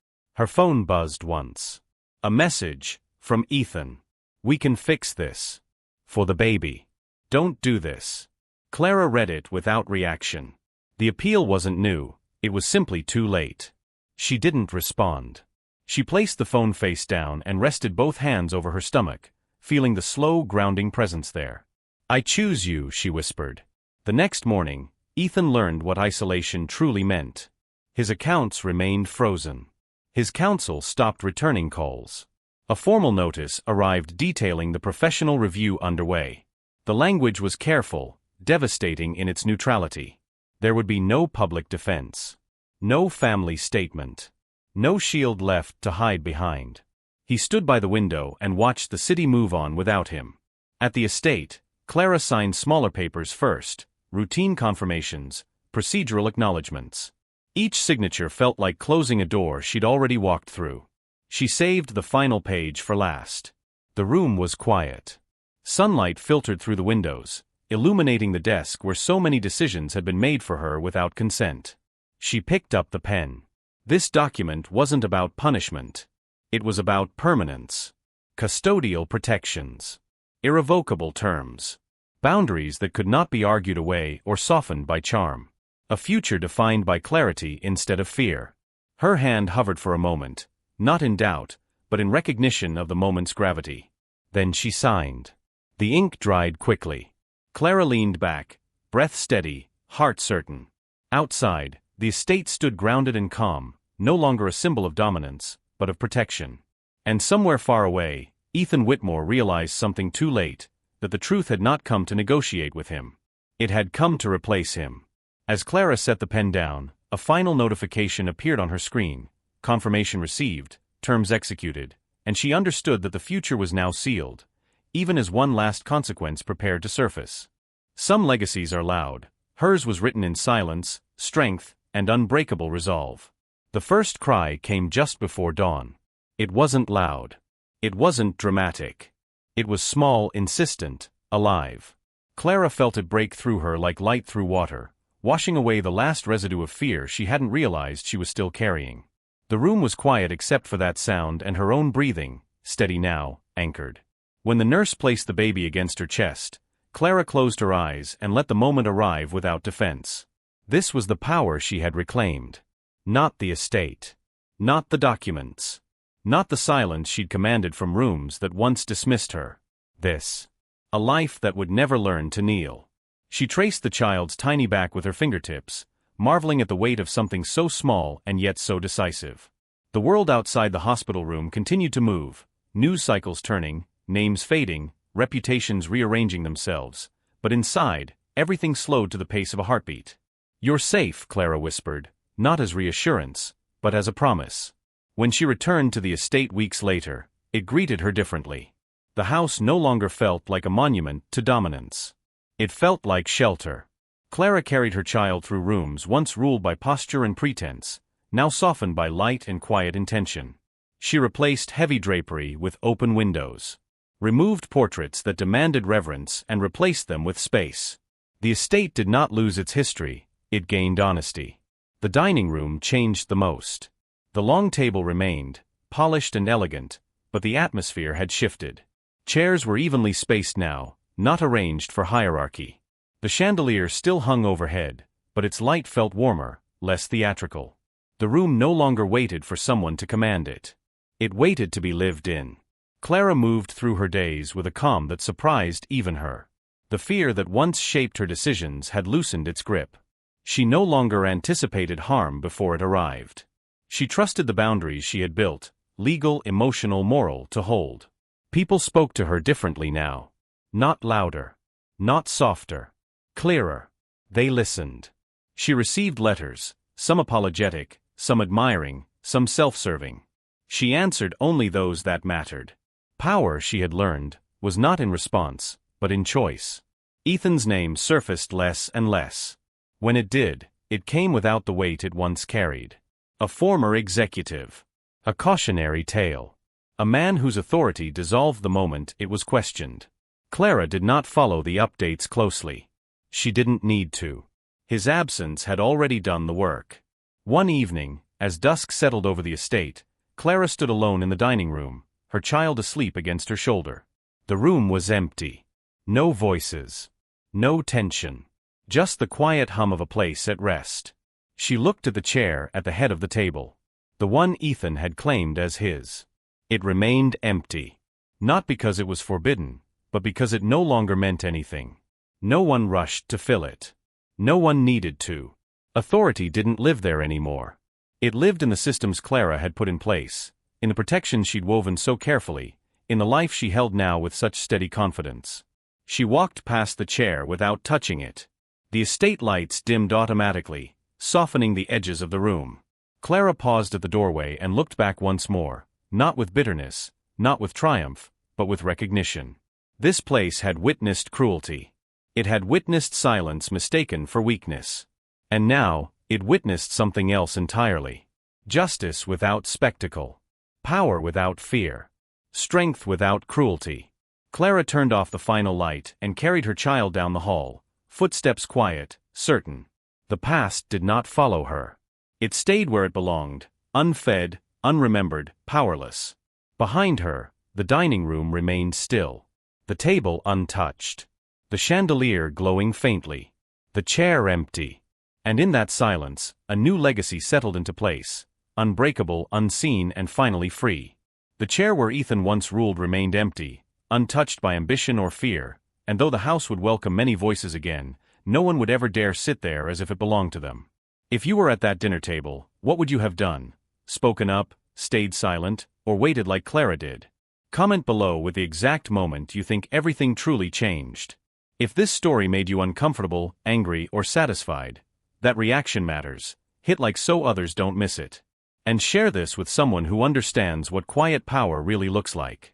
Her phone buzzed once. A message, from Ethan. "We can fix this. For the baby. Don't do this." Clara read it without reaction. The appeal wasn't new, it was simply too late. She didn't respond. She placed the phone face down and rested both hands over her stomach, feeling the slow, grounding presence there. "I choose you," she whispered. The next morning, Ethan learned what isolation truly meant. His accounts remained frozen. His counsel stopped returning calls. A formal notice arrived detailing the professional review underway. The language was careful, devastating in its neutrality. There would be no public defense. No family statement. No shield left to hide behind. He stood by the window and watched the city move on without him. At the estate, Clara signed smaller papers first, routine confirmations, procedural acknowledgments. Each signature felt like closing a door she'd already walked through. She saved the final page for last. The room was quiet. Sunlight filtered through the windows, illuminating the desk where so many decisions had been made for her without consent. She picked up the pen. This document wasn't about punishment. It was about permanence. Custodial protections. Irrevocable terms. Boundaries that could not be argued away or softened by charm. A future defined by clarity instead of fear. Her hand hovered for a moment, not in doubt, but in recognition of the moment's gravity. Then she signed. The ink dried quickly. Clara leaned back, breath steady, heart certain. Outside, the estate stood grounded and calm, no longer a symbol of dominance, but of protection. And somewhere far away, Ethan Whitmore realized something too late, that the truth had not come to negotiate with him. It had come to replace him. As Clara set the pen down, a final notification appeared on her screen: confirmation received, terms executed, and she understood that the future was now sealed, even as one last consequence prepared to surface. Some legacies are loud. Hers was written in silence, strength, and unbreakable resolve. The first cry came just before dawn. It wasn't loud. It wasn't dramatic. It was small, insistent, alive. Clara felt it break through her like light through water, washing away the last residue of fear she hadn't realized she was still carrying. The room was quiet except for that sound and her own breathing, steady now, anchored. When the nurse placed the baby against her chest, Clara closed her eyes and let the moment arrive without defense. This was the power she had reclaimed. Not the estate. Not the documents. Not the silence she'd commanded from rooms that once dismissed her. This. A life that would never learn to kneel. She traced the child's tiny back with her fingertips, marveling at the weight of something so small and yet so decisive. The world outside the hospital room continued to move, news cycles turning, names fading, reputations rearranging themselves, but inside, everything slowed to the pace of a heartbeat. "You're safe," Clara whispered, not as reassurance, but as a promise. When she returned to the estate weeks later, it greeted her differently. The house no longer felt like a monument to dominance. It felt like shelter. Clara carried her child through rooms once ruled by posture and pretense, now softened by light and quiet intention. She replaced heavy drapery with open windows, removed portraits that demanded reverence and replaced them with space. The estate did not lose its history, it gained honesty. The dining room changed the most. The long table remained, polished and elegant, but the atmosphere had shifted. Chairs were evenly spaced now, not arranged for hierarchy. The chandelier still hung overhead, but its light felt warmer, less theatrical. The room no longer waited for someone to command it. It waited to be lived in. Clara moved through her days with a calm that surprised even her. The fear that once shaped her decisions had loosened its grip. She no longer anticipated harm before it arrived. She trusted the boundaries she had built, legal, emotional, moral, to hold. People spoke to her differently now. Not louder. Not softer. Clearer. They listened. She received letters, some apologetic, some admiring, some self-serving. She answered only those that mattered. Power, she had learned, was not in response, but in choice. Ethan's name surfaced less and less. When it did, it came without the weight it once carried. A former executive. A cautionary tale. A man whose authority dissolved the moment it was questioned. Clara did not follow the updates closely. She didn't need to. His absence had already done the work. One evening, as dusk settled over the estate, Clara stood alone in the dining room, her child asleep against her shoulder. The room was empty. No voices. No tension. Just the quiet hum of a place at rest. She looked at the chair at the head of the table. The one Ethan had claimed as his. It remained empty. Not because it was forbidden, but because it no longer meant anything. No one rushed to fill it. No one needed to. Authority didn't live there anymore. It lived in the systems Clara had put in place, in the protections she'd woven so carefully, in the life she held now with such steady confidence. She walked past the chair without touching it. The estate lights dimmed automatically, softening the edges of the room. Clara paused at the doorway and looked back once more, not with bitterness, not with triumph, but with recognition. This place had witnessed cruelty. It had witnessed silence mistaken for weakness. And now, it witnessed something else entirely. Justice without spectacle. Power without fear. Strength without cruelty. Clara turned off the final light and carried her child down the hall, footsteps quiet, certain. The past did not follow her. It stayed where it belonged, unfed, unremembered, powerless. Behind her, the dining room remained still. The table untouched. The chandelier glowing faintly. The chair empty. And in that silence, a new legacy settled into place, unbreakable, unseen, and finally free. The chair where Ethan once ruled remained empty, untouched by ambition or fear, and though the house would welcome many voices again, no one would ever dare sit there as if it belonged to them. If you were at that dinner table, what would you have done? Spoken up, stayed silent, or waited like Clara did? Comment below with the exact moment you think everything truly changed. If this story made you uncomfortable, angry, or satisfied, that reaction matters. Hit like so others don't miss it. And share this with someone who understands what quiet power really looks like.